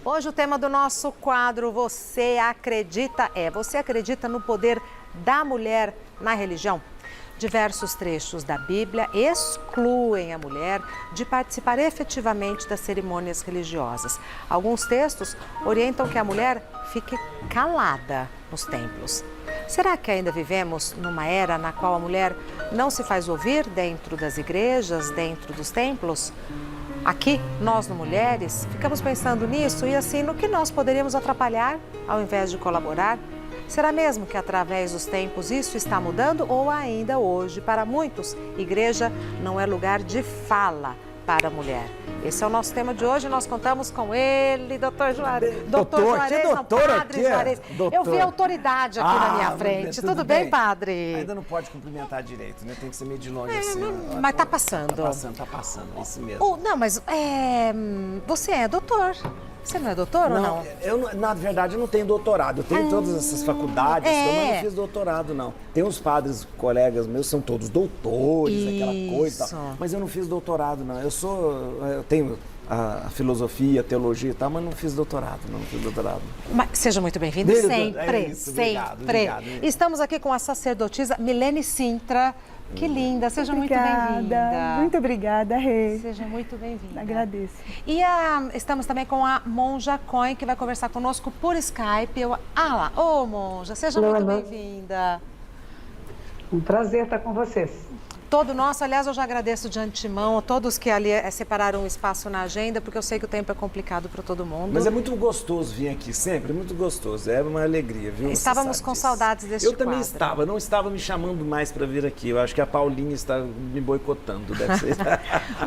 Hoje o tema do nosso quadro Você acredita você acredita no poder da mulher na religião? Diversos trechos da Bíblia excluem a mulher de participar efetivamente das cerimônias religiosas. Alguns textos orientam que a mulher fique calada nos templos. Será que ainda vivemos numa era na qual a mulher não se faz ouvir dentro das igrejas, dentro dos templos? Aqui, nós, no Mulheres, ficamos pensando nisso e assim no que nós poderíamos atrapalhar ao invés de colaborar. Será mesmo que através dos tempos isso está mudando ou ainda hoje, para muitos, igreja não é lugar de fala para a mulher? Esse é o nosso tema de hoje. Nós contamos com ele, doutor Juarez. Doutor Juarez, não, padre Juarez. Eu vi autoridade aqui na minha frente. Tudo bem, padre? Ainda não pode cumprimentar direito, né? Tem que ser meio de longe assim. Mas tá passando. Tá passando, é isso mesmo. Não, mas você é doutor. Você não é doutor ou não? Eu, na verdade, eu não tenho doutorado. Eu tenho todas essas faculdades, mas eu não fiz doutorado, não. Tem uns padres, colegas meus, são todos doutores, aquela coisa e tal. Mas eu não fiz doutorado, não. Eu tenho a filosofia, a teologia e tal, mas não fiz doutorado, Mas seja muito bem-vindo, sempre, Obrigado. Estamos aqui com a sacerdotisa Milene Sintra. Que linda, seja muito bem-vinda. Muito obrigada, Rê. Seja muito bem-vinda. Agradeço. E estamos também com a Monja Cohen, que vai conversar conosco por Skype. Monja, seja muito bem-vinda. Um prazer estar com vocês. Todo nosso, aliás, eu já agradeço de antemão a todos que ali separaram um espaço na agenda, porque eu sei que o tempo é complicado para todo mundo. Mas é muito gostoso vir aqui, sempre, muito gostoso. É uma alegria, viu? Estávamos com saudades deste quadro. Eu também estava, não estava me chamando mais para vir aqui. Eu acho que a Paulinha está me boicotando, deve ser.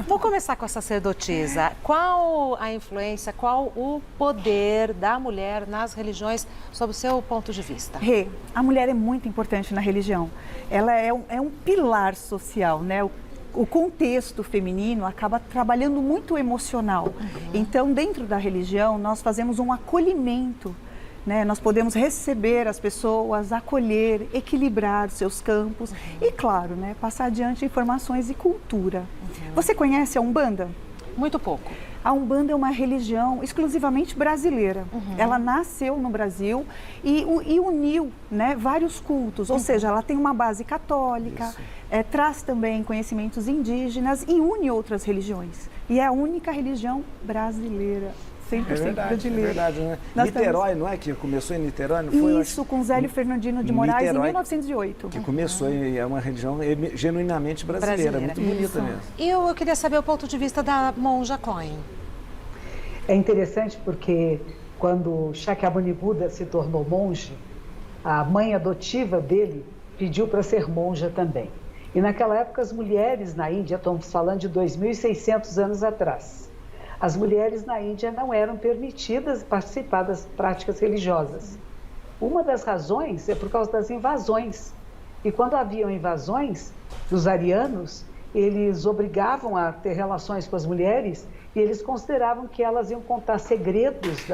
Vou começar com a sacerdotisa. Qual a influência, qual o poder da mulher nas religiões, sob o seu ponto de vista? Rê, a mulher é muito importante na religião. Ela é um pilar social, né? O contexto feminino acaba trabalhando muito o emocional. Então, dentro da religião, nós fazemos um acolhimento, né? Nós podemos receber as pessoas, acolher, equilibrar seus campos e, claro, né, passar adiante informações e cultura. Você conhece a Umbanda? Muito pouco. A Umbanda é uma religião exclusivamente brasileira. Ela nasceu no Brasil e uniu, né, vários cultos, ou seja, ela tem uma base católica, traz também conhecimentos indígenas e une outras religiões. E é a única religião brasileira. 100% brasileira. É verdade, né? Niterói, não é? Que começou em Niterói, não foi? Isso, com Zélio Fernandino de Moraes, Niterói, em 1908. Que começou, é uma religião genuinamente brasileira. Muito bonita mesmo. E eu queria saber o ponto de vista da Monja Cohen. É interessante porque quando Shakyamuni Buda se tornou monge, a mãe adotiva dele pediu para ser monja também. E naquela época as mulheres na Índia, estamos falando de 2.600 anos atrás, as mulheres na Índia não eram permitidas participar das práticas religiosas. Uma das razões é por causa das invasões. E quando haviam invasões dos arianos, eles obrigavam a ter relações com as mulheres e eles consideravam que elas iam contar segredos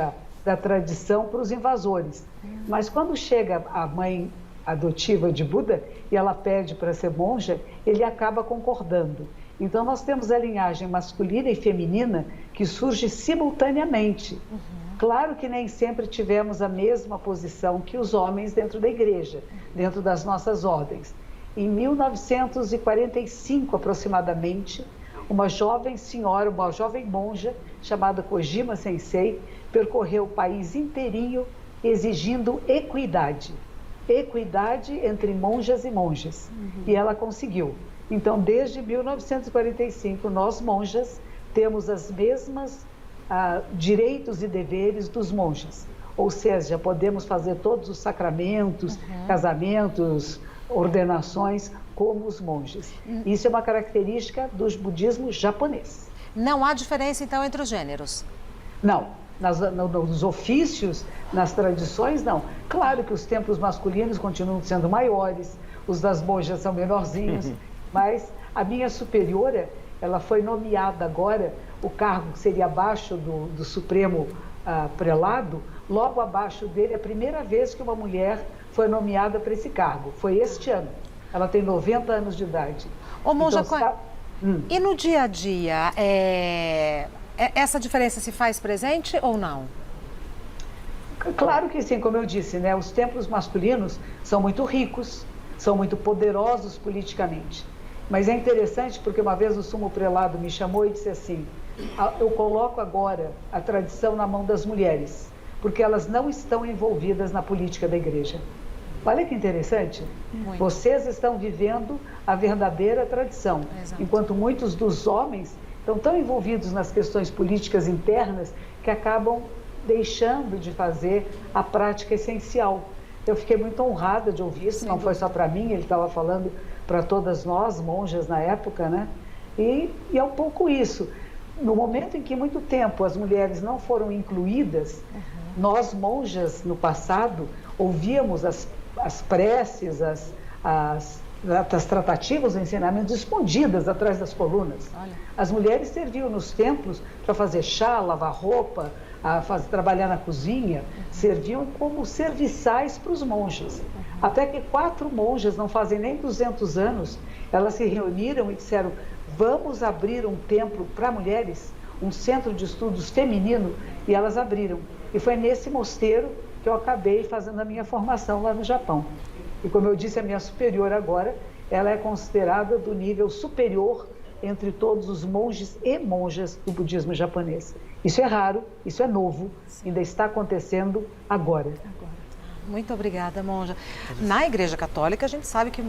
da tradição para os invasores. Mas quando chega a mãe adotiva de Buda e ela pede para ser monja, ele acaba concordando. Então, nós temos a linhagem masculina e feminina que surge simultaneamente. Claro que nem sempre tivemos a mesma posição que os homens dentro da igreja, dentro das nossas ordens. Em 1945, aproximadamente, uma jovem senhora, uma jovem monja, chamada Kojima Sensei, percorreu o país inteirinho exigindo equidade. Equidade entre monjas e monges. E ela conseguiu. Então, desde 1945, nós, monjas, temos as mesmas direitos e deveres dos monges. Ou seja, podemos fazer todos os sacramentos, casamentos, ordenações, como os monges. Isso é uma característica do budismo japonês. Não há diferença, então, entre os gêneros? Não. Nos ofícios, nas tradições, não. Claro que os templos masculinos continuam sendo maiores, os das monjas são menorzinhos, mas a minha superiora, ela foi nomeada agora, o cargo que seria abaixo do Supremo Prelado, logo abaixo dele, é a primeira vez que uma mulher foi nomeada para esse cargo, foi este ano. Ela tem 90 anos de idade. Ô, Monja Cohen, e no dia a dia, essa diferença se faz presente ou não? Claro que sim, como eu disse, né? Os templos masculinos são muito ricos, são muito poderosos politicamente. Mas é interessante porque uma vez o sumo prelado me chamou e disse assim: eu coloco agora a tradição na mão das mulheres, porque elas não estão envolvidas na política da igreja. Olha que interessante. Muito. Vocês estão vivendo a verdadeira tradição, exato, enquanto muitos dos homens estão tão envolvidos nas questões políticas internas que acabam deixando de fazer a prática essencial. Eu fiquei muito honrada de ouvir isso, não foi só para mim, ele estava falando para todas nós, monjas na época, né? E é um pouco isso. No momento em que muito tempo as mulheres não foram incluídas, nós monjas no passado ouvíamos as preces, as tratativas, os ensinamentos escondidas atrás das colunas. Olha. As mulheres serviam nos templos para fazer chá, lavar roupa, trabalhar na cozinha, serviam como serviçais para os monges. Até que 4 monjas, não fazem nem 200 anos, elas se reuniram e disseram: vamos abrir um templo para mulheres, um centro de estudos feminino, e elas abriram. E foi nesse mosteiro que eu acabei fazendo a minha formação lá no Japão. E como eu disse, a minha superior agora, ela é considerada do nível superior entre todos os monges e monjas do budismo japonês. Isso é raro, isso é novo, ainda está acontecendo agora. Muito obrigada, monja. Na Igreja Católica, a gente sabe que...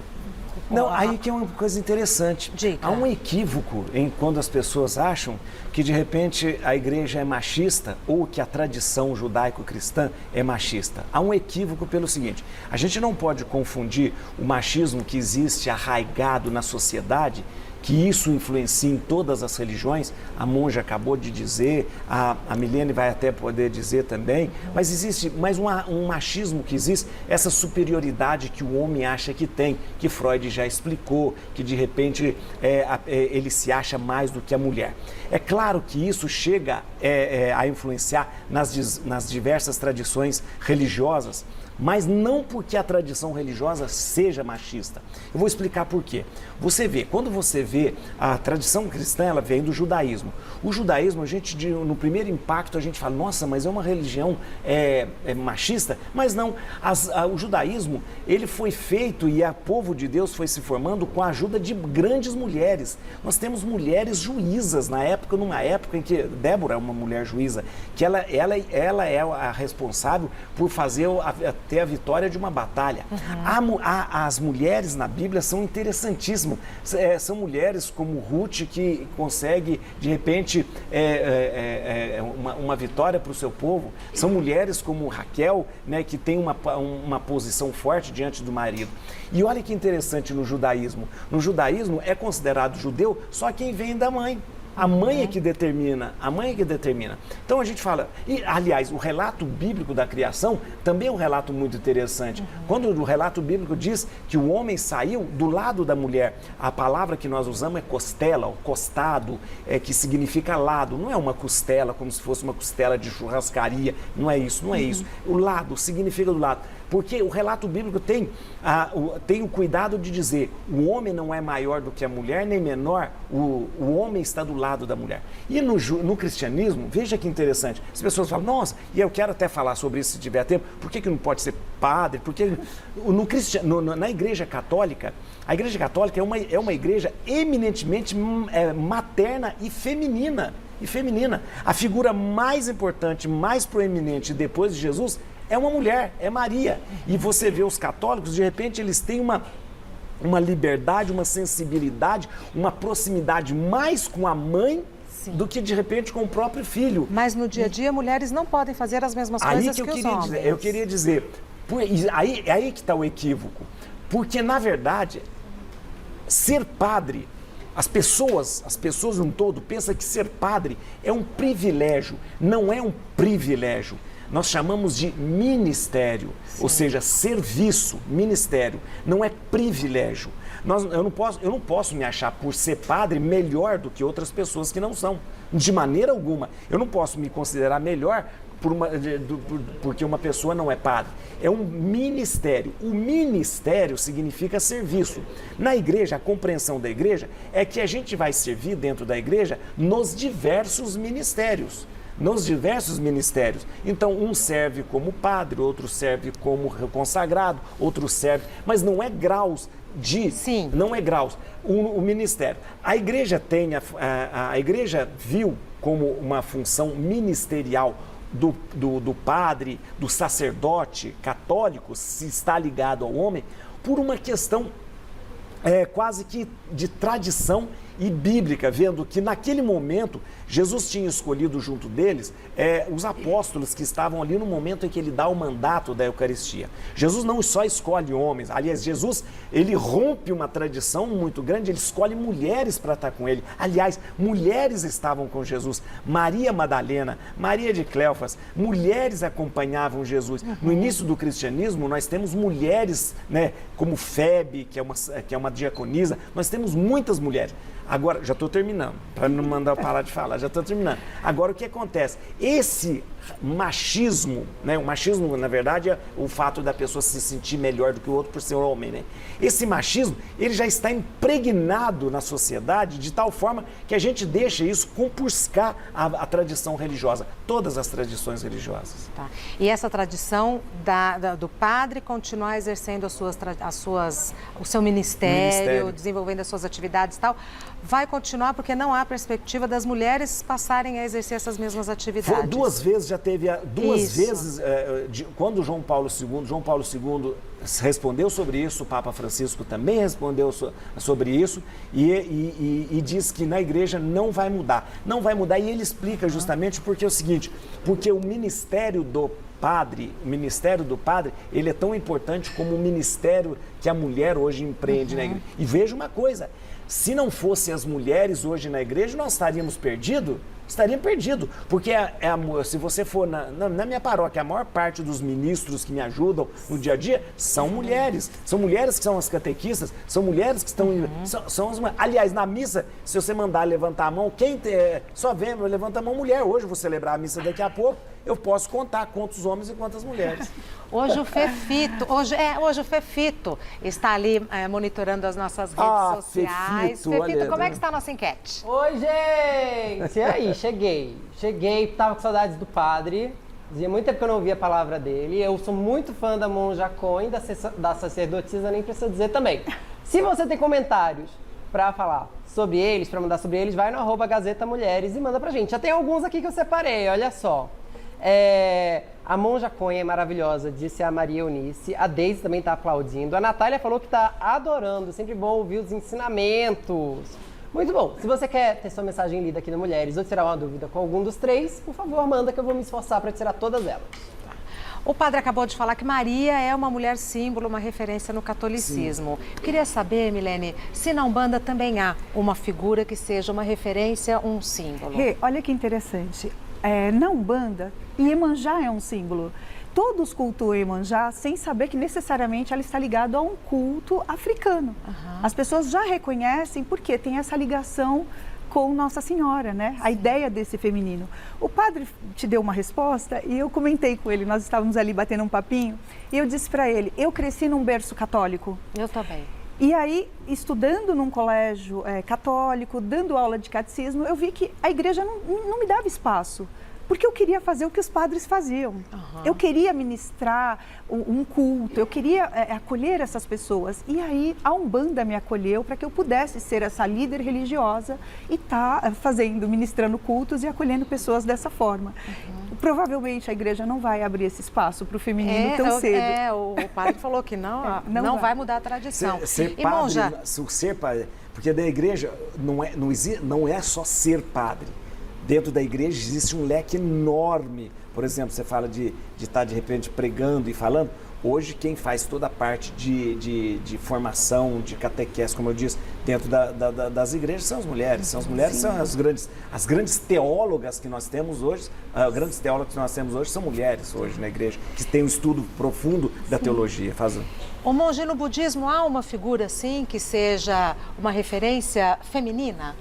Não, aí que é uma coisa interessante. Dica. Há um equívoco em quando as pessoas acham que, de repente, a igreja é machista ou que a tradição judaico-cristã é machista. Há um equívoco pelo seguinte: a gente não pode confundir o machismo que existe arraigado na sociedade, que isso influencia em todas as religiões. A monja acabou de dizer, a Milene vai até poder dizer também, mas existe mais um machismo que existe, essa superioridade que o homem acha que tem, que Freud já explicou, que de repente ele se acha mais do que a mulher. É claro que isso chega a influenciar nas diversas tradições religiosas, mas não porque a tradição religiosa seja machista. Eu vou explicar por quê. Quando você vê a tradição cristã, ela vem do judaísmo. O judaísmo, no primeiro impacto, a gente fala: nossa, mas é uma religião machista? Mas não. O judaísmo, ele foi feito e o povo de Deus foi se formando com a ajuda de grandes mulheres. Nós temos mulheres juízas numa época em que Débora é uma mulher juíza, que ela é a responsável por ter a vitória de uma batalha. As mulheres na Bíblia são interessantíssimas. São mulheres como Ruth, que consegue, de repente, uma vitória para o seu povo. São mulheres como Raquel, né, que tem uma posição forte diante do marido. E olha que interessante no judaísmo. No judaísmo é considerado judeu só quem vem da mãe. A mãe é que determina, Então a gente fala, e aliás, o relato bíblico da criação também é um relato muito interessante. Quando o relato bíblico diz que o homem saiu do lado da mulher, a palavra que nós usamos é costela, ou costado, que significa lado. Não é uma costela como se fosse uma costela de churrascaria, não é isso. O lado significa do lado. Porque o relato bíblico tem o cuidado de dizer: o homem não é maior do que a mulher, nem menor, o homem está do lado da mulher. E no cristianismo, veja que interessante, as pessoas falam: nossa, e eu quero até falar sobre isso se tiver tempo, por que não pode ser padre? Porque na Igreja Católica, a Igreja Católica é uma igreja eminentemente materna e feminina. A figura mais importante, mais proeminente depois de Jesus é uma mulher, é Maria. E você vê os católicos, de repente, eles têm uma liberdade, uma sensibilidade, uma proximidade mais com a mãe, sim, do que, de repente, com o próprio filho. Mas no dia a dia, mulheres não podem fazer as mesmas coisas que os homens. Eu queria dizer, aí que está o equívoco. Porque, na verdade, ser padre, as pessoas no todo pensam que ser padre é um privilégio. Não é um privilégio. Nós chamamos de ministério, sim, ou seja, serviço, ministério, não é privilégio. Eu não posso me achar, por ser padre, melhor do que outras pessoas que não são, de maneira alguma. Eu não posso me considerar melhor porque uma pessoa não é padre. É um ministério. O ministério significa serviço. Na igreja, a compreensão da igreja é que a gente vai servir dentro da igreja nos diversos ministérios. nos diversos ministérios. Então, um serve como padre, outro serve como consagrado, outro serve, mas não é graus de... Sim. Não é graus, o ministério. A igreja a igreja viu como uma função ministerial do padre, do sacerdote católico, se está ligado ao homem, por uma questão quase que de tradição e bíblica, vendo que naquele momento Jesus tinha escolhido junto deles os apóstolos que estavam ali no momento em que ele dá o mandato da Eucaristia. Jesus não só escolhe homens, aliás, Jesus, ele rompe uma tradição muito grande, ele escolhe mulheres para estar com ele. Aliás, mulheres estavam com Jesus, Maria Madalena, Maria de Cleofas, mulheres acompanhavam Jesus. No início do cristianismo, nós temos mulheres, né, como Febe, que é uma diaconisa, nós temos muitas mulheres. Agora, já estou terminando, para não mandar eu parar de falar, já estou terminando. Agora, o que acontece? Esse machismo, né? O machismo, na verdade, é o fato da pessoa se sentir melhor do que o outro por ser homem, né? Esse machismo, ele já está impregnado na sociedade de tal forma que a gente deixa isso compuscar a tradição religiosa, todas as tradições religiosas. Tá. E essa tradição do padre continuar exercendo o seu ministério, desenvolvendo as suas atividades e tal, vai continuar porque não há perspectiva das mulheres passarem a exercer essas mesmas atividades. Duas vezes já teve, vezes, quando João Paulo II respondeu sobre isso, o Papa Francisco também respondeu sobre isso e diz que na igreja não vai mudar. Não vai mudar e ele explica justamente porque é o seguinte, porque o ministério do padre, ele é tão importante como o ministério que a mulher hoje empreende na igreja. E veja uma coisa, se não fossem as mulheres hoje na igreja, nós estaríamos perdidos. Porque se você for na minha paróquia, a maior parte dos ministros que me ajudam no dia a dia são mulheres. São mulheres que são as catequistas, são mulheres que estão... Aliás, na missa, se você mandar levantar a mão, só levanta a mão mulher. Hoje eu vou celebrar a missa daqui a pouco, eu posso contar quantos homens e quantas mulheres. Hoje o Fefito está ali monitorando as nossas redes sociais. Fefito, como é que está a nossa enquete? Oi, gente! E aí, cheguei, tava com saudades do padre. Dizia muito tempo que eu não ouvia a palavra dele. Eu sou muito fã da Monja Coen, da sacerdotisa, nem precisa dizer também. Se você tem comentários para falar sobre eles, para mandar sobre eles, vai no @Gazeta Mulheres e manda pra gente. Já tem alguns aqui que eu separei, olha só. A Monja Coen é maravilhosa, disse a Maria Eunice. A Deise também está aplaudindo. A Natália falou que está adorando. Sempre bom ouvir os ensinamentos. Muito bom. Se você quer ter sua mensagem lida aqui no Mulheres ou tirar uma dúvida com algum dos três, por favor, manda que eu vou me esforçar para tirar todas elas. O padre acabou de falar que Maria é uma mulher símbolo, uma referência no catolicismo. Sim. Queria saber, Milene, se na Umbanda também há uma figura que seja uma referência, um símbolo. Olha que interessante. Na Umbanda, Iemanjá é um símbolo. Todos cultuam Iemanjá sem saber que necessariamente ela está ligada a um culto africano. As pessoas já reconhecem porque tem essa ligação com Nossa Senhora, né? Sim. A ideia desse feminino. O padre te deu uma resposta e eu comentei com ele, nós estávamos ali batendo um papinho, e eu disse para ele, eu cresci num berço católico. Eu também. E aí, estudando num colégio católico, dando aula de catecismo, eu vi que a igreja não me dava espaço. Porque eu queria fazer o que os padres faziam. Eu queria ministrar um culto, eu queria acolher essas pessoas. E aí a Umbanda me acolheu para que eu pudesse ser essa líder religiosa e estar ministrando cultos e acolhendo pessoas dessa forma. Provavelmente a igreja não vai abrir esse espaço para o feminino tão cedo. O padre falou que não vai mudar a tradição. Ser padre, porque da igreja não é só ser padre. Dentro da igreja existe um leque enorme. Por exemplo, você fala de estar de repente pregando e falando. Hoje quem faz toda a parte de formação, de catequese, como eu disse, dentro das igrejas são as mulheres. São as grandes teólogas que nós temos hoje. Grandes teólogas que nós temos hoje são mulheres hoje na igreja, que tem um estudo profundo da teologia. O monge, no budismo há uma figura assim que seja uma referência feminina?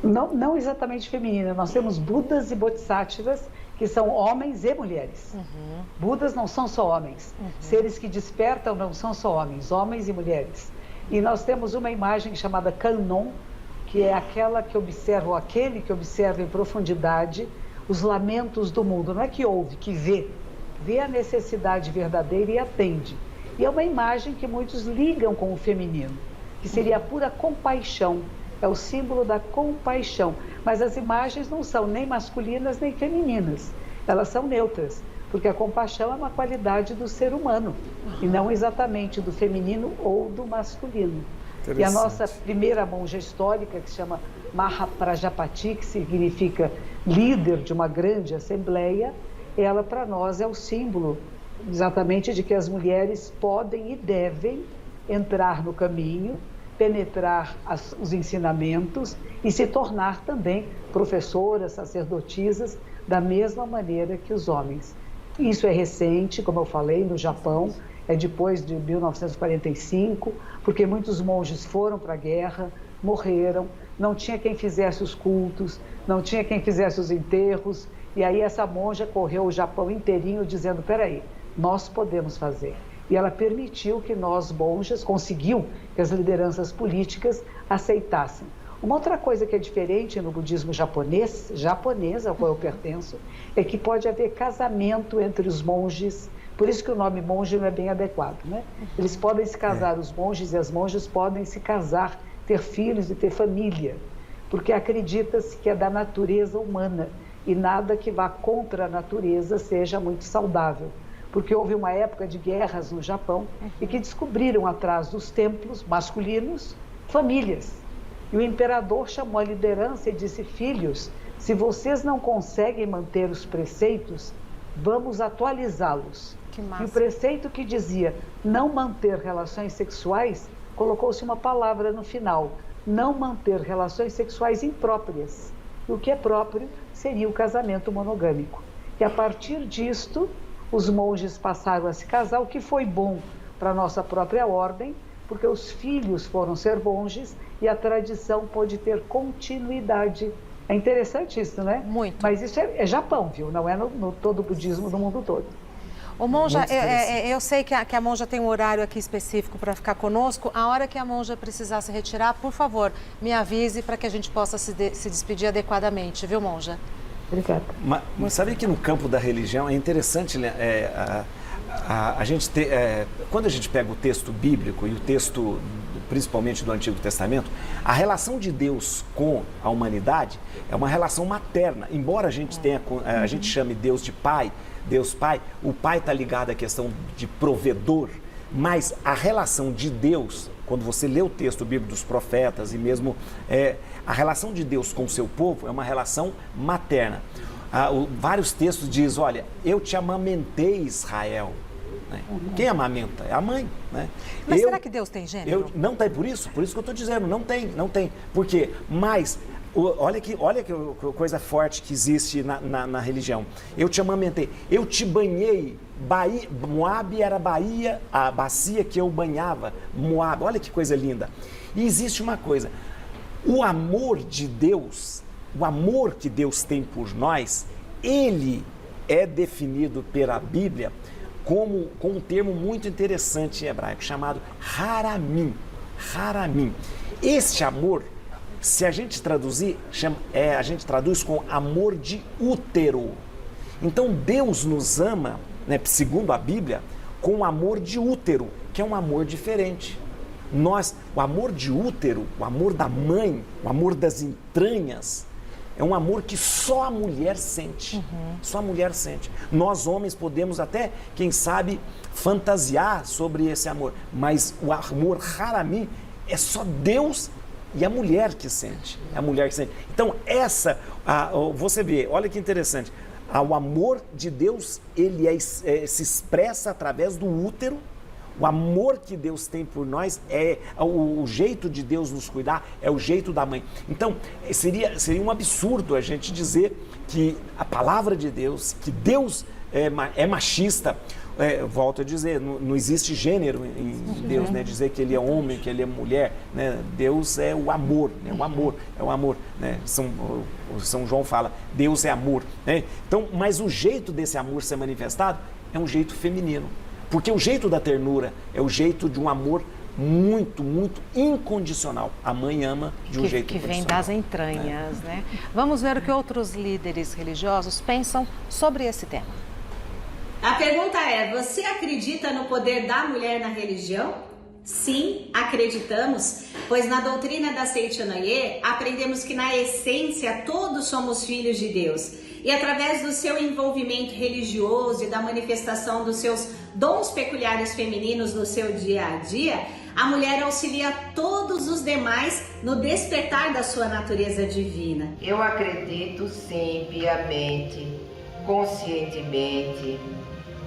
Não exatamente feminina. Nós temos Budas e Bodhisattvas, que são homens e mulheres. Budas não são só homens. Seres que despertam não são só homens e mulheres. E nós temos uma imagem chamada Kannon, que é aquele que observa em profundidade os lamentos do mundo. Não é que ouve, que vê a necessidade verdadeira e atende. E é uma imagem que muitos ligam com o feminino, que seria a pura compaixão, é o símbolo da compaixão. Mas as imagens não são nem masculinas nem femininas, elas são neutras, porque a compaixão é uma qualidade do ser humano, e não exatamente do feminino ou do masculino. E a nossa primeira monja histórica, que se chama Mahaprajapati, que significa líder de uma grande assembleia, ela para nós é o símbolo exatamente de que as mulheres podem e devem entrar no caminho, penetrar os ensinamentos e se tornar também professoras, sacerdotisas, da mesma maneira que os homens. Isso é recente, como eu falei, no Japão, é depois de 1945, porque muitos monges foram para a guerra, morreram, não tinha quem fizesse os cultos, não tinha quem fizesse os enterros, e aí essa monja correu o Japão inteirinho dizendo, peraí, nós podemos fazer. E ela permitiu que nós, monjas, conseguiu que as lideranças políticas aceitassem. Uma outra coisa que é diferente no budismo japonês ao qual eu pertenço, é que pode haver casamento entre os monges, por isso que o nome monge não é bem adequado, né? Eles podem se casar, os monges e as monjas podem se casar, ter filhos e ter família, porque acredita-se que é da natureza humana e nada que vá contra a natureza seja muito saudável. Porque houve uma época de guerras no Japão e que descobriram atrás dos templos masculinos famílias. E o imperador chamou a liderança e disse, filhos, se vocês não conseguem manter os preceitos, vamos atualizá-los. E o preceito que dizia não manter relações sexuais, colocou-se uma palavra no final, não manter relações sexuais impróprias. E o que é próprio seria o casamento monogâmico. E a partir disto, os monges passaram a se casar, o que foi bom para a nossa própria ordem, porque os filhos foram ser monges e a tradição pôde ter continuidade. É interessante isso, né? Muito. Mas isso é Japão, viu? Não é no todo o budismo do mundo todo. Ô, monja, eu sei que a monja tem um horário aqui específico para ficar conosco. A hora que a monja precisar se retirar, por favor, me avise para que a gente possa se despedir adequadamente, viu, monja? Obrigada. Mas sabe que no campo da religião é interessante, né? A gente quando a gente pega o texto bíblico e o texto, principalmente do Antigo Testamento, a relação de Deus com a humanidade é uma relação materna. Embora a gente a gente chame Deus de Pai, Deus Pai, o Pai está ligado à questão de provedor, mas a relação de Deus, quando você lê o texto bíblico dos profetas e mesmo a relação de Deus com o seu povo é uma relação materna. Vários textos dizem, olha, eu te amamentei, Israel. Né? Quem amamenta? É a mãe. Né? Mas será que Deus tem gênero? Não tem, por isso que eu estou dizendo, não tem. Por quê? Mas, olha que coisa forte que existe na religião. Eu te amamentei, eu te banhei. Moabe era a bacia que eu banhava. Moabe, olha que coisa linda. E existe uma coisa, o amor de Deus, o amor que Deus tem por nós, ele é definido pela Bíblia com um termo muito interessante em hebraico, chamado haramim. Haramim. Este amor, se a gente traduzir, a gente traduz com amor de útero. Então Deus nos ama, né, segundo a Bíblia, com amor de útero, que é um amor diferente. O amor de útero, o amor da mãe, o amor das entranhas, é um amor que só a mulher sente. Só a mulher sente. Nós, homens, podemos até, quem sabe, fantasiar sobre esse amor, mas o amor haramim é só Deus e a mulher que sente. É a mulher que sente. Então, você vê, olha que interessante, o amor de Deus, ele se expressa através do útero. O amor que Deus tem por nós o jeito de Deus nos cuidar, é o jeito da mãe. Então, seria um absurdo a gente dizer que a palavra de Deus, que Deus é machista. Volto a dizer, não existe gênero em Deus, né? Dizer que ele é homem, que ele é mulher, né? Deus é o amor, né? É o amor, né? São João fala, Deus é amor, né? Então, mas o jeito desse amor ser manifestado é um jeito feminino. Porque o jeito da ternura é o jeito de um amor muito, muito incondicional. A mãe ama de um jeito que vem incondicional. das entranhas, né? Vamos ver o que outros líderes religiosos pensam sobre esse tema. A pergunta é: você acredita no poder da mulher na religião? Sim, acreditamos, pois na doutrina da Seichonoye aprendemos que na essência todos somos filhos de Deus. E através do seu envolvimento religioso e da manifestação dos seus dons peculiares femininos no seu dia a dia, a mulher auxilia todos os demais no despertar da sua natureza divina. Eu acredito sim, piamente, conscientemente,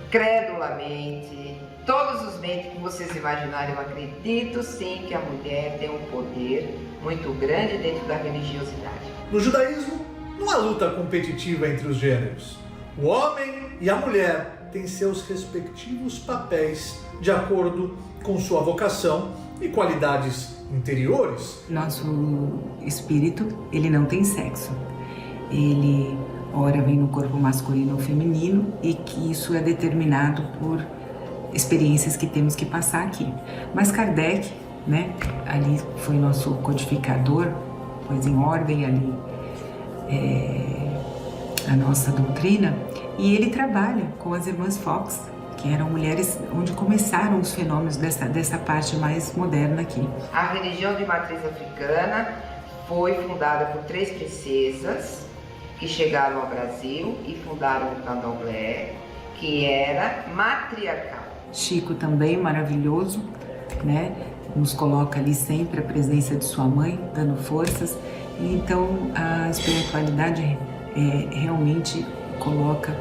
credulamente, todos os meios que vocês imaginarem, eu acredito sim que a mulher tem um poder muito grande dentro da religiosidade. No judaísmo, não há luta competitiva entre os gêneros. O homem e a mulher têm seus respectivos papéis de acordo com sua vocação e qualidades interiores. Nosso espírito, ele não tem sexo. Ele, ora, vem no corpo masculino ou feminino e que isso é determinado por experiências que temos que passar aqui. Mas Kardec, né, ali foi nosso codificador, pôs em ordem ali a nossa doutrina, e ele trabalha com as irmãs Fox, que eram mulheres onde começaram os fenômenos dessa parte mais moderna aqui. A religião de matriz africana foi fundada por 3 princesas que chegaram ao Brasil e fundaram o candomblé, que era matriarcal. Chico também, maravilhoso, né? Nos coloca ali sempre a presença de sua mãe, dando forças. E então a espiritualidade realmente coloca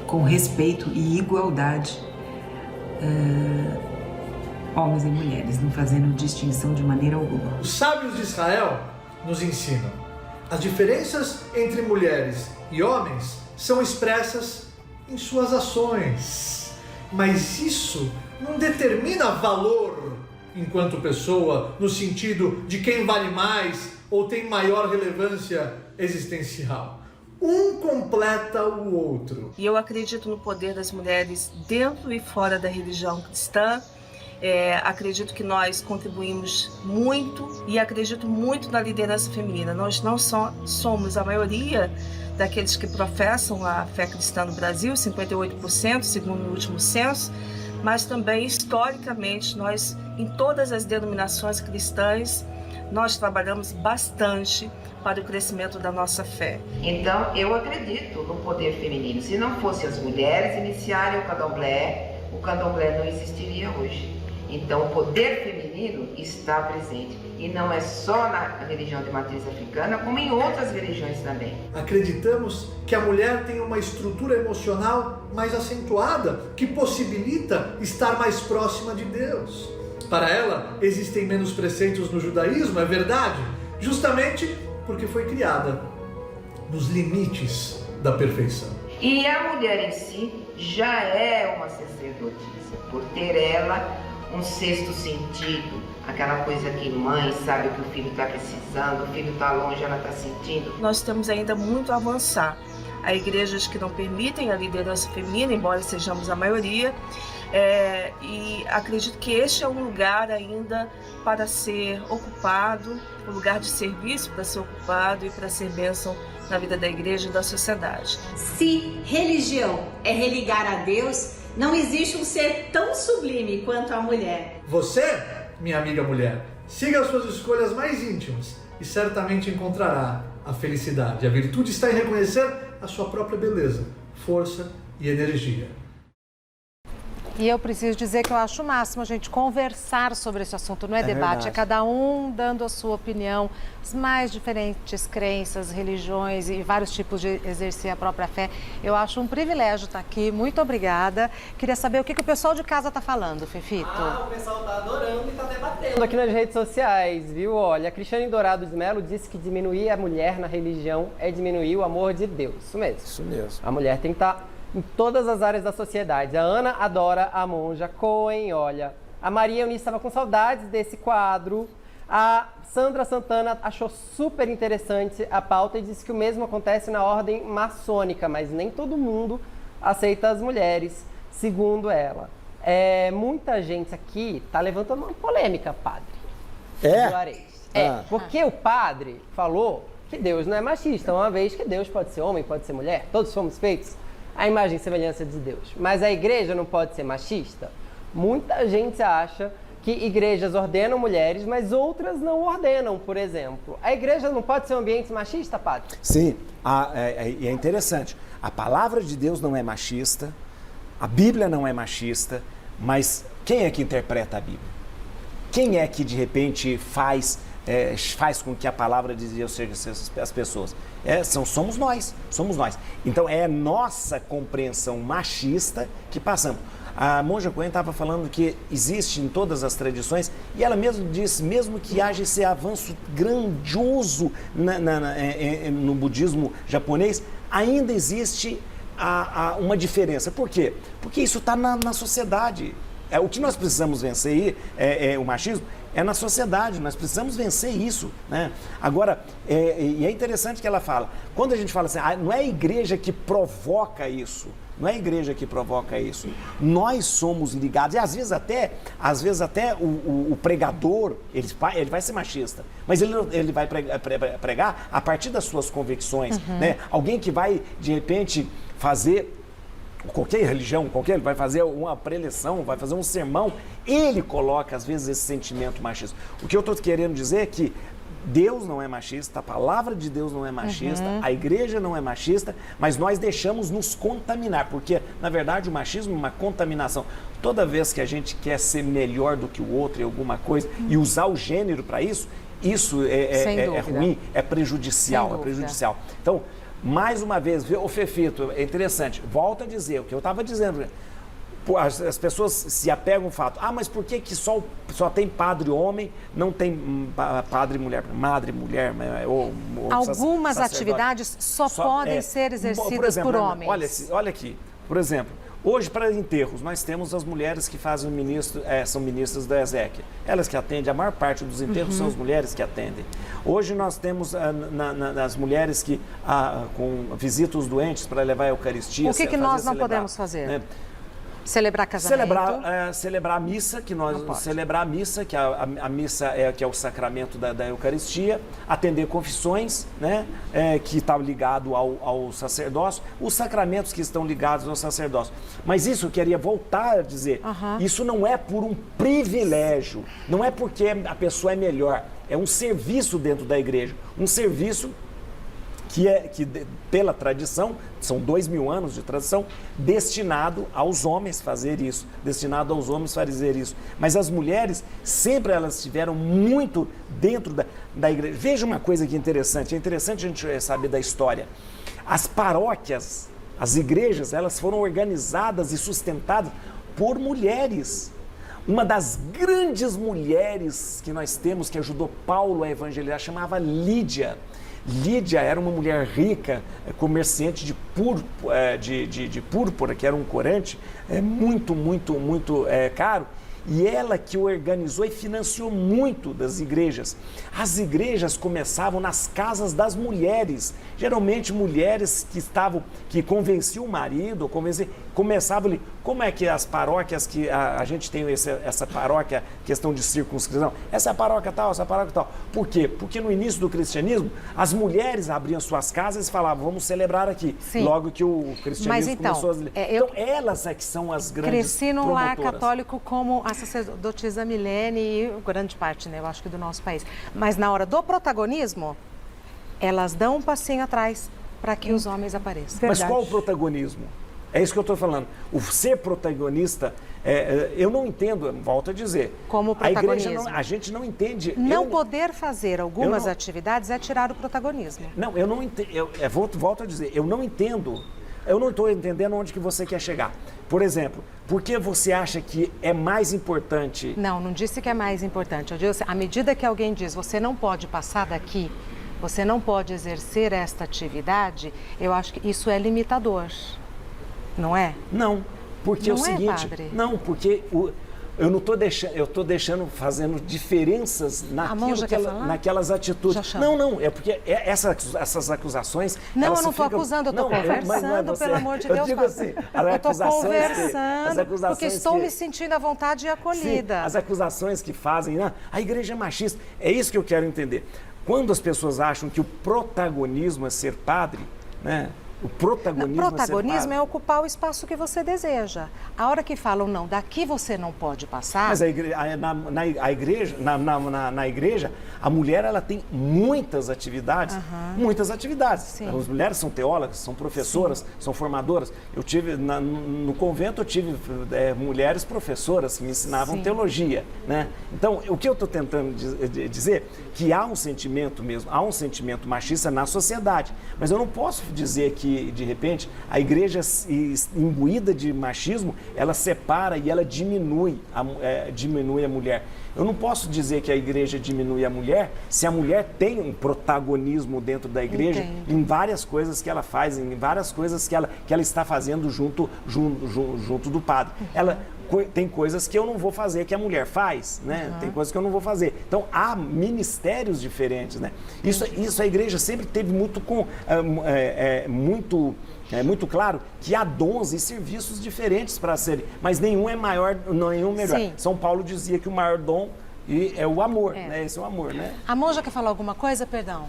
com respeito e igualdade homens e mulheres, não fazendo distinção de maneira alguma. Os sábios de Israel nos ensinam: as diferenças entre mulheres e homens são expressas em suas ações. Mas isso não determina valor enquanto pessoa, no sentido de quem vale mais ou tem maior relevância existencial. Um completa o outro. E eu acredito no poder das mulheres dentro e fora da religião cristã. Acredito que nós contribuímos muito e acredito muito na liderança feminina. Nós não só somos a maioria daqueles que professam a fé cristã no Brasil, 58%, segundo o último censo, mas também, historicamente, nós, em todas as denominações cristãs, nós trabalhamos bastante para o crescimento da nossa fé. Então, eu acredito no poder feminino. Se não fossem as mulheres iniciarem o candomblé não existiria hoje. Então, o poder feminino está presente. E não é só na religião de matriz africana, como em outras religiões também. Acreditamos que a mulher tem uma estrutura emocional mais acentuada, que possibilita estar mais próxima de Deus. Para ela, existem menos preceitos no judaísmo, é verdade, justamente porque foi criada nos limites da perfeição. E a mulher em si já é uma sacerdotisa, por ter ela um sexto sentido, aquela coisa que mãe sabe que o filho está precisando, o filho está longe, ela está sentindo. Nós temos ainda muito a avançar. Há igrejas que não permitem a liderança feminina, embora sejamos a maioria, e acredito que este é um lugar ainda para ser ocupado, um lugar de serviço para ser ocupado e para ser bênção na vida da igreja e da sociedade. Se religião é religar a Deus, não existe um ser tão sublime quanto a mulher. Você, minha amiga mulher, siga as suas escolhas mais íntimas e certamente encontrará a felicidade. A virtude está em reconhecer a sua própria beleza, força e energia. E eu preciso dizer que eu acho o máximo a gente conversar sobre esse assunto, não é debate, verdade. é cada um dando a sua opinião, as mais diferentes crenças, religiões e vários tipos de exercer a própria fé. Eu acho um privilégio estar aqui, muito obrigada. Queria saber o que o pessoal de casa está falando, Fefito. O pessoal está adorando e está debatendo aqui nas redes sociais, viu? Olha, a Cristiane Dourado de Mello disse que diminuir a mulher na religião é diminuir o amor de Deus. Isso mesmo. Isso mesmo. A mulher tem que estar em todas as áreas da sociedade. A Ana adora a Monja Cohen, olha. A Maria Eunice estava com saudades desse quadro. A Sandra Santana achou super interessante a pauta e disse que o mesmo acontece na ordem maçônica, mas nem todo mundo aceita as mulheres, segundo ela. Muita gente aqui tá levantando uma polêmica, padre. É? Juarez. Ah. Porque o padre falou que Deus não é machista, uma vez que Deus pode ser homem, pode ser mulher, todos fomos feitos à imagem e semelhança de Deus. Mas a igreja não pode ser machista? Muita gente acha que igrejas ordenam mulheres, mas outras não ordenam, por exemplo. A igreja não pode ser um ambiente machista, padre? Sim, é interessante. A palavra de Deus não é machista, a Bíblia não é machista, mas quem é que interpreta a Bíblia? Quem é que, de repente, faz com que a palavra de Deus seja as pessoas? Somos nós. Então, é a nossa compreensão machista que passamos. A monja Coen estava falando que existe em todas as tradições, e ela mesmo disse, mesmo que haja esse avanço grandioso no budismo japonês, ainda existe uma diferença. Por quê? Porque isso está na sociedade. O que nós precisamos vencer o machismo é na sociedade, nós precisamos vencer isso, né? Agora, e é interessante que ela fala, quando a gente fala assim, não é a igreja que provoca isso, nós somos ligados, e às vezes até o pregador, ele vai ser machista, mas ele vai pregar a partir das suas convicções, né? Alguém que vai, de repente, fazer... Qualquer religião, ele vai fazer uma preleção, vai fazer um sermão, ele coloca, às vezes, esse sentimento machista. O que eu estou querendo dizer é que Deus não é machista, a palavra de Deus não é machista, a igreja não é machista, mas nós deixamos nos contaminar, porque, na verdade, o machismo é uma contaminação. Toda vez que a gente quer ser melhor do que o outro em alguma coisa e usar o gênero para isso é ruim, é prejudicial, Então, mais uma vez, o Fefito, é interessante, volto a dizer o que eu estava dizendo, as pessoas se apegam ao fato, mas por que só tem padre homem, não tem padre mulher, madre mulher, ou algumas sacerdote. Atividades só podem ser exercidas por exemplo, homens. Olha aqui, por exemplo, hoje para enterros nós temos as mulheres que fazem são ministras da exéquia, elas que atendem, a maior parte dos enterros são as mulheres que atendem. Hoje nós temos as mulheres que visitam os doentes para levar a Eucaristia. O que nós não podemos fazer? Né? Celebrar casamento? Celebrar a missa, que a missa que é o sacramento da Eucaristia, atender confissões, né? Que está ligado ao sacerdócio, os sacramentos que estão ligados ao sacerdócio. Mas isso eu queria voltar a dizer, isso não é por um privilégio, não é porque a pessoa é melhor, é um serviço dentro da igreja, um serviço que pela tradição, são 2000 anos de tradição, destinado aos homens fazer isso, Mas as mulheres, sempre elas estiveram muito dentro da igreja. Veja uma coisa que é interessante a gente saber da história. As paróquias, as igrejas, elas foram organizadas e sustentadas por mulheres. Uma das grandes mulheres que nós temos, que ajudou Paulo a evangelizar, chamava Lídia. Lídia era uma mulher rica, comerciante de púrpura, que era um corante muito caro, e ela que organizou e financiou muito das igrejas. As igrejas começavam nas casas das mulheres, geralmente mulheres que convenciam o marido, começavam ali. Como é que as paróquias, que a gente tem essa paróquia, questão de circunscrição, essa é a paróquia tal, essa é a paróquia tal. Por quê? Porque no início do cristianismo, as mulheres abriam suas casas e falavam, vamos celebrar aqui. Sim. Logo que o cristianismo começou a... Então, elas é que são as grandes cresci num lar promotoras. Católico como a sacerdotisa Milene e grande parte, né, eu acho que do nosso país. Mas na hora do protagonismo, elas dão um passinho atrás para que os homens apareçam. Mas qual o protagonismo? É isso que eu estou falando. O ser protagonista, eu não entendo, volto a dizer. Como protagonismo. A gente não entende. Poder fazer algumas atividades é tirar o protagonismo. Não, eu não entendo. Volto a dizer, eu não entendo. Eu não estou entendendo onde que você quer chegar. Por exemplo, por que você acha que é mais importante... Não disse que é mais importante. Eu disse, à medida que alguém diz, você não pode passar daqui, você não pode exercer esta atividade, eu acho que isso é limitador. Não é? Não, porque não é o seguinte... Padre? Não, porque Eu não estou deixando, eu estou deixando, fazendo diferenças naquelas atitudes. Não, é porque essas acusações... Não, eu não estou acusando, eu estou conversando, pelo amor de Deus. Eu digo assim, eu estou conversando, porque estou me sentindo à vontade e acolhida. Sim, as acusações que fazem, a igreja é machista, é isso que eu quero entender. Quando as pessoas acham que o protagonismo é ser padre, né? O protagonismo é ocupar o espaço que você deseja. A hora que falam, não, daqui você não pode passar... Mas na igreja, a mulher ela tem muitas atividades, muitas atividades. Sim. As mulheres são teólogas, são professoras, são formadoras. Eu tive, no convento, eu tive mulheres professoras que me ensinavam teologia, né? Então, o que eu estou tentando dizer que há um sentimento mesmo, há um sentimento machista na sociedade. Mas eu não posso dizer que de repente, a igreja imbuída de machismo, ela separa e ela diminui a mulher. Eu não posso dizer que a igreja diminui a mulher se a mulher tem um protagonismo dentro da igreja em várias coisas que ela faz, em várias coisas que ela está fazendo junto do padre. Tem coisas que eu não vou fazer que a mulher faz, né? Tem coisas que eu não vou fazer. Então, há ministérios diferentes, né? Isso a igreja sempre teve muito claro que há dons e serviços diferentes para serem, mas nenhum é maior, nenhum melhor. Sim. São Paulo dizia que o maior dom é o amor, né? Esse é o amor, né? A monja quer falar alguma coisa? Perdão.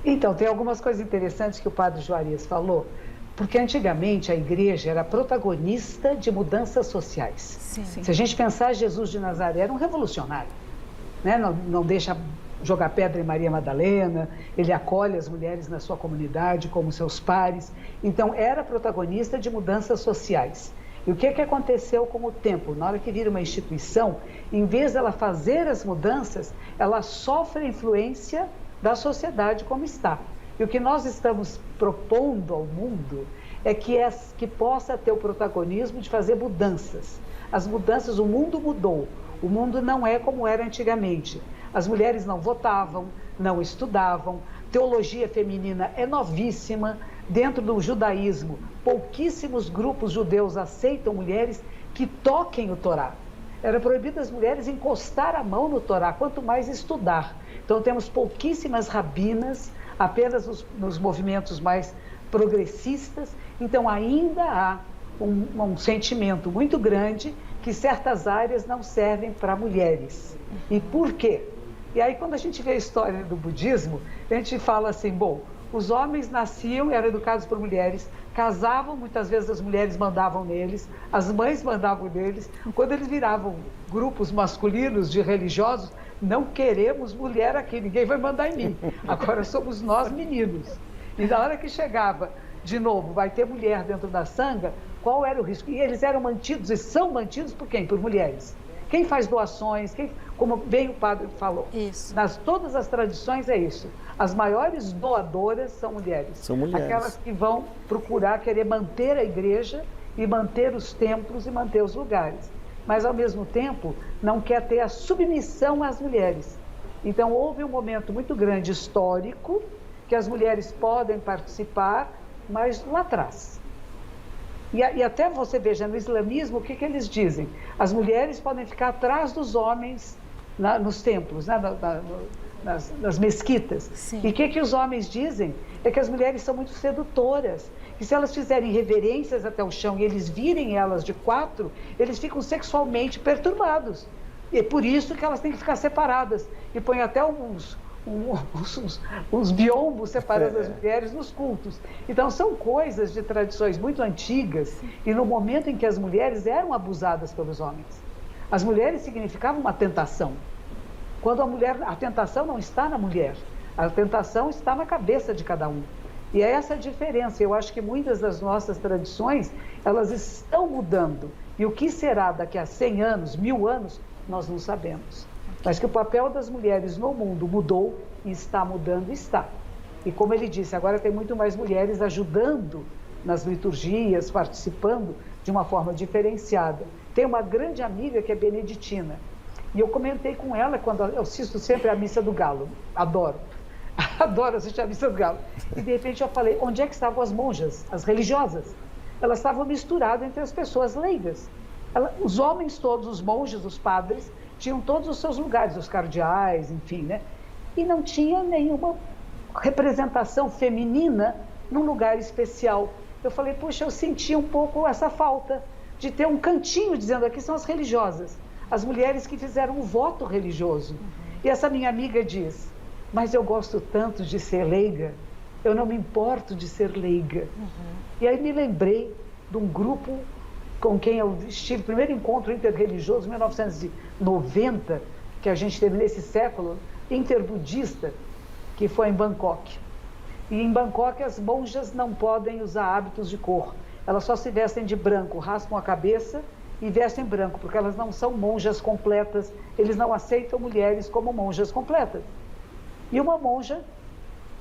Então, tem algumas coisas interessantes que o padre Juarez falou. Porque antigamente a igreja era protagonista de mudanças sociais. Sim. Se a gente pensar, Jesus de Nazaré era um revolucionário, né? Não deixa jogar pedra em Maria Madalena, ele acolhe as mulheres na sua comunidade como seus pares. Então, era protagonista de mudanças sociais. E o que aconteceu com o tempo? Na hora que vira uma instituição, em vez dela fazer as mudanças, ela sofre a influência da sociedade como está. E o que nós estamos propondo ao mundo é que possa ter o protagonismo de fazer mudanças. As mudanças, o mundo mudou. O mundo não é como era antigamente. As mulheres não votavam, não estudavam. Teologia feminina é novíssima. Dentro do judaísmo, pouquíssimos grupos judeus aceitam mulheres que toquem o Torá. Era proibido as mulheres encostar a mão no Torá, quanto mais estudar. Então temos pouquíssimas rabinas, apenas nos movimentos mais progressistas. Então ainda há um sentimento muito grande que certas áreas não servem para mulheres. E por quê? E aí quando a gente vê a história do budismo, a gente fala assim, bom, os homens nasciam, eram educados por mulheres, casavam, muitas vezes as mulheres mandavam neles, as mães mandavam neles. Quando eles viravam grupos masculinos de religiosos, não queremos mulher aqui, ninguém vai mandar em mim. Agora somos nós meninos. E na hora que chegava, de novo, vai ter mulher dentro da sanga, qual era o risco? E eles eram mantidos e são mantidos por quem? Por mulheres. Quem faz doações, como bem o padre falou. Isso. Todas as tradições é isso. As maiores doadoras são mulheres. São mulheres. Aquelas que vão procurar querer manter a igreja e manter os templos e manter os lugares. Mas, ao mesmo tempo, não quer ter a submissão às mulheres. Então, houve um momento muito grande histórico que as mulheres podem participar, mas lá atrás. E até você veja, no islamismo, o que eles dizem? As mulheres podem ficar atrás dos homens nos templos, né? nas mesquitas. Sim. E o que os homens dizem? É que as mulheres são muito sedutoras. E se elas fizerem reverências até o chão e eles virem elas de quatro, eles ficam sexualmente perturbados. E é por isso que elas têm que ficar separadas. E põem até uns biombos separando as mulheres nos cultos. Então, são coisas de tradições muito antigas e no momento em que as mulheres eram abusadas pelos homens. As mulheres significavam uma tentação. Quando a tentação não está na mulher, a tentação está na cabeça de cada um. E é essa a diferença. Eu acho que muitas das nossas tradições, elas estão mudando. E o que será daqui a 100 anos, 1000 anos, nós não sabemos. Mas que o papel das mulheres no mundo mudou e está mudando, está. E como ele disse, agora tem muito mais mulheres ajudando nas liturgias, participando de uma forma diferenciada. Tem uma grande amiga que é beneditina. E eu comentei com ela, quando eu assisto sempre a Missa do Galo, adoro. Adoro assistir a Missa do Galo. E de repente eu falei, onde é que estavam as monjas, as religiosas? Elas estavam misturadas entre as pessoas leigas. Os homens todos, os monges, os padres, tinham todos os seus lugares, os cardeais, enfim, né? E não tinha nenhuma representação feminina num lugar especial. Eu falei, puxa, eu senti um pouco essa falta de ter um cantinho dizendo aqui são as religiosas, as mulheres que fizeram um voto religioso. E essa minha amiga diz, mas eu gosto tanto de ser leiga, eu não me importo de ser leiga. E aí me lembrei de um grupo com quem eu estive, primeiro encontro interreligioso, em 1990, que a gente teve nesse século, interbudista, que foi em Bangkok. E em Bangkok as monjas não podem usar hábitos de cor, elas só se vestem de branco, raspam a cabeça e vestem branco, porque elas não são monjas completas, eles não aceitam mulheres como monjas completas. E uma monja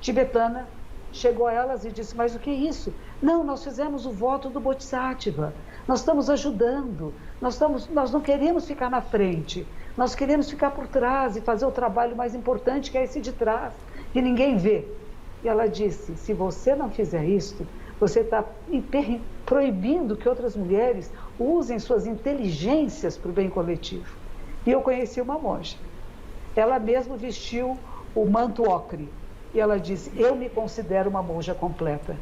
tibetana chegou a elas e disse, mas o que é isso? Não, nós fizemos o voto do Bodhisattva, nós estamos ajudando, nós não queremos ficar na frente, nós queremos ficar por trás e fazer o trabalho mais importante, que é esse de trás, que ninguém vê. E ela disse, se você não fizer isto, você está proibindo que outras mulheres usem suas inteligências para o bem coletivo. E eu conheci uma monja. Ela mesma vestiu o manto ocre. E ela disse, eu me considero uma monja completa.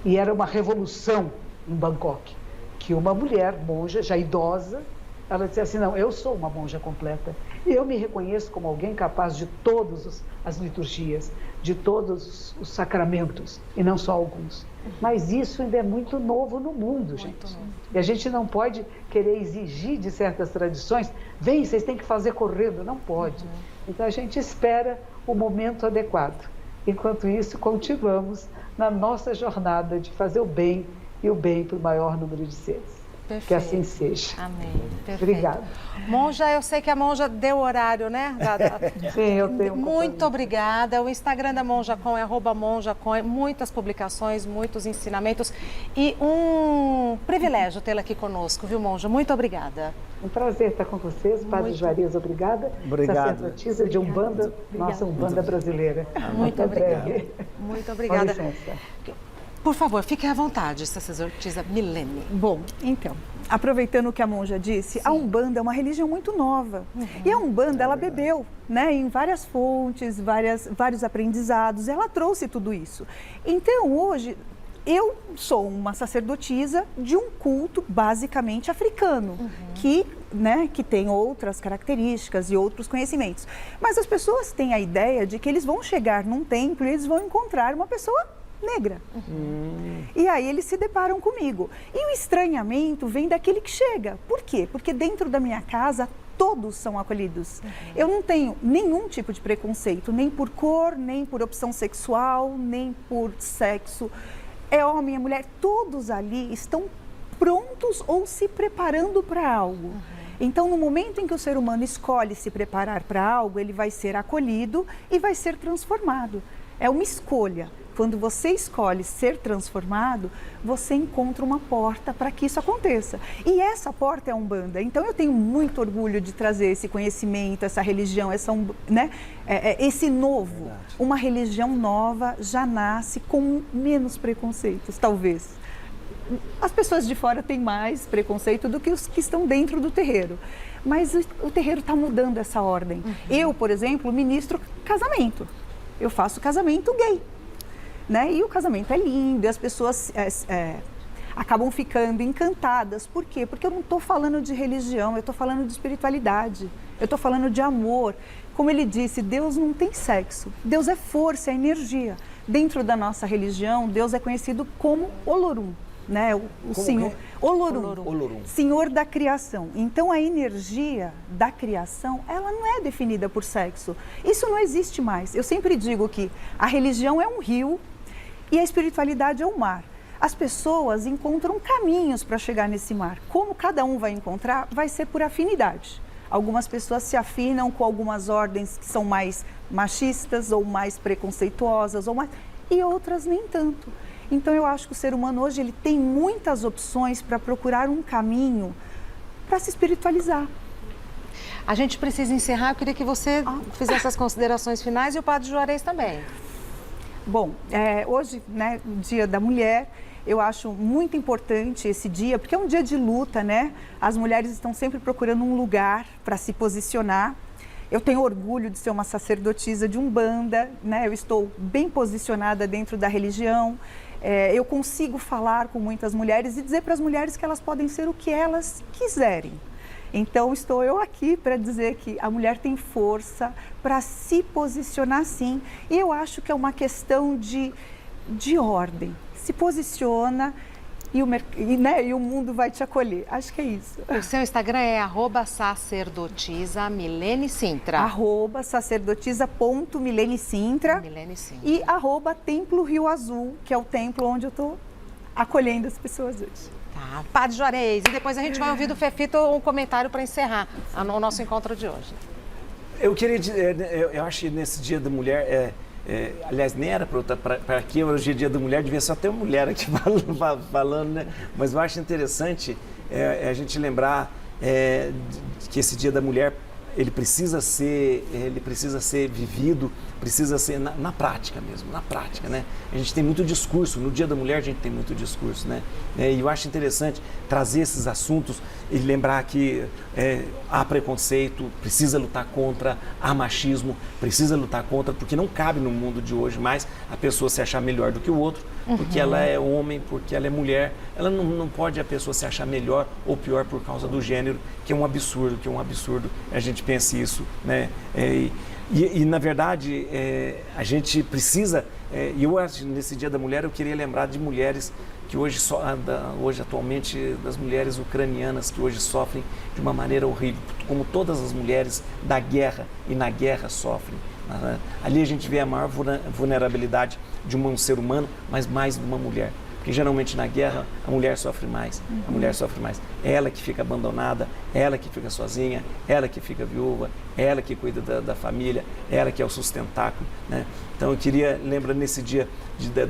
E era uma revolução em Bangkok, que uma mulher monja, já idosa, ela disse assim, não, eu sou uma monja completa. E eu me reconheço como alguém capaz de todas as liturgias, de todos os sacramentos, e não só alguns. Mas isso ainda é muito novo no mundo, gente. E a gente não pode querer exigir de certas tradições, vem, vocês têm que fazer correndo, não pode. Então a gente espera o momento adequado. Enquanto isso, continuamos na nossa jornada de fazer o bem e o bem para o maior número de seres. Perfeito. Que assim seja. Amém. Perfeito. Obrigada. Monja, eu sei que a Monja deu horário, né? Sim, eu tenho. Muito obrigada. O Instagram da Monja Com é @monjacom, muitas publicações, muitos ensinamentos e um privilégio tê-la aqui conosco, viu, Monja? Muito obrigada. Um prazer estar com vocês, Padre Juarez, obrigada. Sacerdotisa de Umbanda, nossa Umbanda brasileira. Muito obrigada. Muito obrigada. Com licença. Por favor, fique à vontade, sacerdotisa Milene. Bom, então, aproveitando o que a monja disse, a Umbanda é uma religião muito nova. E a Umbanda, ela bebeu, né, em várias fontes, vários aprendizados, ela trouxe tudo isso. Então, hoje, eu sou uma sacerdotisa de um culto basicamente africano, que tem outras características e outros conhecimentos. Mas as pessoas têm a ideia de que eles vão chegar num templo e eles vão encontrar uma pessoa negra. E aí eles se deparam comigo. E o estranhamento vem daquele que chega. Por quê? Porque dentro da minha casa todos são acolhidos. Eu não tenho nenhum tipo de preconceito, nem por cor, nem por opção sexual, nem por sexo. É homem, é mulher, todos ali estão prontos ou se preparando para algo. Então, no momento em que o ser humano escolhe se preparar para algo, ele vai ser acolhido e vai ser transformado. É uma escolha. Quando você escolhe ser transformado, você encontra uma porta para que isso aconteça. E essa porta é a Umbanda. Então, eu tenho muito orgulho de trazer esse conhecimento, essa religião, esse novo. Verdade. Uma religião nova já nasce com menos preconceitos, talvez. As pessoas de fora têm mais preconceito do que os que estão dentro do terreiro. Mas o terreiro está mudando essa ordem. Eu, por exemplo, ministro casamento. Eu faço casamento gay. Né? E o casamento é lindo e as pessoas acabam ficando encantadas. Por quê? Porque eu não estou falando de religião, eu estou falando de espiritualidade, eu estou falando de amor. Como ele disse, Deus não tem sexo, Deus é força, é energia. Dentro da nossa religião, Deus é conhecido como Olorum, né? O Senhor. Olorum, Senhor da criação. Então, a energia da criação, ela não é definida por sexo. Isso não existe mais. Eu sempre digo que a religião é um rio, e a espiritualidade é o mar. As pessoas encontram caminhos para chegar nesse mar. Como cada um vai encontrar, vai ser por afinidade. Algumas pessoas se afinam com algumas ordens que são mais machistas ou mais preconceituosas, e outras nem tanto. Então eu acho que o ser humano hoje ele tem muitas opções para procurar um caminho para se espiritualizar. A gente precisa encerrar, eu queria que você fizesse as considerações finais e o Padre Juarez também. Bom, hoje, né, Dia da Mulher, Eu acho muito importante esse dia, porque é um dia de luta, né? As mulheres estão sempre procurando um lugar para se posicionar. Eu tenho orgulho de ser uma sacerdotisa de Umbanda, né? Eu estou bem posicionada dentro da religião. Eu consigo falar com muitas mulheres e dizer para as mulheres que elas podem ser o que elas quiserem. Então, estou eu aqui para dizer que a mulher tem força para se posicionar sim. E eu acho que é uma questão de ordem. Se posiciona e o mundo vai te acolher. Acho que é isso. O seu Instagram é @sacerdotisa_Milene_Sintra. @sacerdotisa.Milene_Sintra. E @Templo Rio Azul, que é o templo onde eu estou acolhendo as pessoas hoje. Tá, Padre Juarez, e depois a gente vai ouvir do Fefito um comentário para encerrar o nosso encontro de hoje. Eu queria dizer, eu acho que nesse Dia da Mulher, aliás, nem era para aqui, hoje é Dia da Mulher, devia só ter mulher aqui falando, né? Mas eu acho interessante a gente lembrar que esse Dia da Mulher, ele precisa ser vivido, precisa ser na prática mesmo, na prática, né? A gente tem muito discurso, no Dia da Mulher a gente tem muito discurso, né? E eu acho interessante trazer esses assuntos e lembrar que há preconceito, precisa lutar contra, há machismo, precisa lutar contra, porque não cabe no mundo de hoje mais a pessoa se achar melhor do que o outro, porque ela é homem, porque ela é mulher, ela não pode a pessoa se achar melhor ou pior por causa do gênero, que é um absurdo, a gente pense isso, né? E na verdade, a gente precisa, e eu acho nesse Dia da Mulher eu queria lembrar de mulheres que hoje atualmente, das mulheres ucranianas que hoje sofrem de uma maneira horrível, como todas as mulheres da guerra e na guerra sofrem. Ali a gente vê a maior vulnerabilidade de um ser humano, mas mais de uma mulher. Porque geralmente na guerra a mulher sofre mais, É ela que fica abandonada, ela que fica sozinha, ela que fica viúva, ela que cuida da família, ela que é o sustentáculo, né? Então eu queria lembrar nesse dia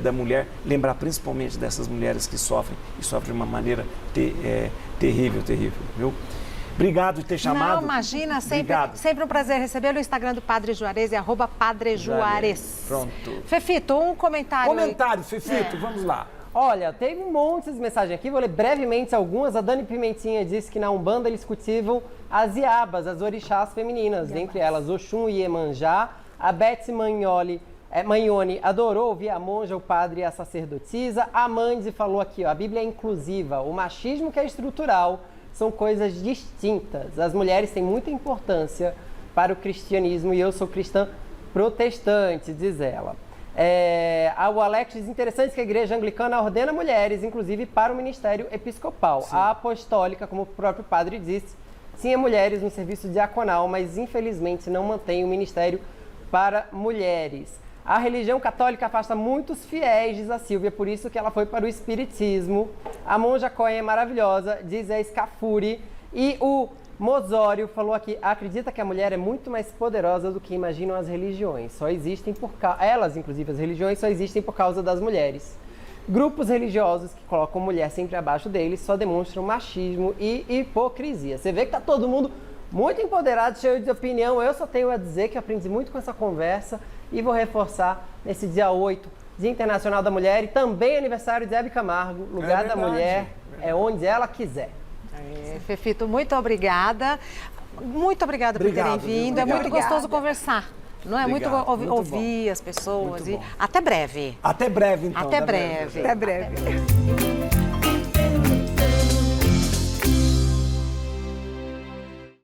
da mulher, lembrar principalmente dessas mulheres que sofrem, e sofrem de uma maneira terrível, viu? Obrigado por ter chamado. Não, imagina, sempre um prazer recebê-lo. O Instagram do Padre Juarez é @Padre Juarez. Pronto. Fefito, um comentário. Fefito, vamos lá. Olha, teve um monte de mensagem aqui, vou ler brevemente algumas. A Dani Pimentinha disse que na Umbanda eles cultivam as iabas, as orixás femininas, dentre elas Oxum e Iemanjá. A Betsy Manhone adorou ouvir a monja, o padre e a sacerdotisa. A Mandy falou aqui, ó, a Bíblia é inclusiva, o machismo que é estrutural são coisas distintas. As mulheres têm muita importância para o cristianismo e eu sou cristã protestante, diz ela. O Alex diz interessante que a igreja anglicana ordena mulheres, inclusive para o ministério episcopal. Sim. A apostólica, como o próprio padre disse, sim, é mulheres no serviço diaconal, mas infelizmente não mantém o ministério para mulheres. A religião católica afasta muitos fiéis, diz a Silvia, por isso que ela foi para o espiritismo. A monja Cohen é maravilhosa, diz a Scafuri. E o Mosório falou aqui, acredita que a mulher é muito mais poderosa do que imaginam as religiões. Elas, inclusive, as religiões, só existem por causa das mulheres. Grupos religiosos que colocam mulher sempre abaixo deles só demonstram machismo e hipocrisia. Você vê que tá todo mundo muito empoderado, cheio de opinião. Eu só tenho a dizer que aprendi muito com essa conversa e vou reforçar nesse dia 8, Dia Internacional da Mulher, e também aniversário de Hebe Camargo, lugar da mulher é onde ela quiser. Fefito, muito obrigada. Muito obrigada por terem vindo. É muito gostoso conversar. Não é muito ouvir as pessoas. Até breve. Até breve, então. Até breve.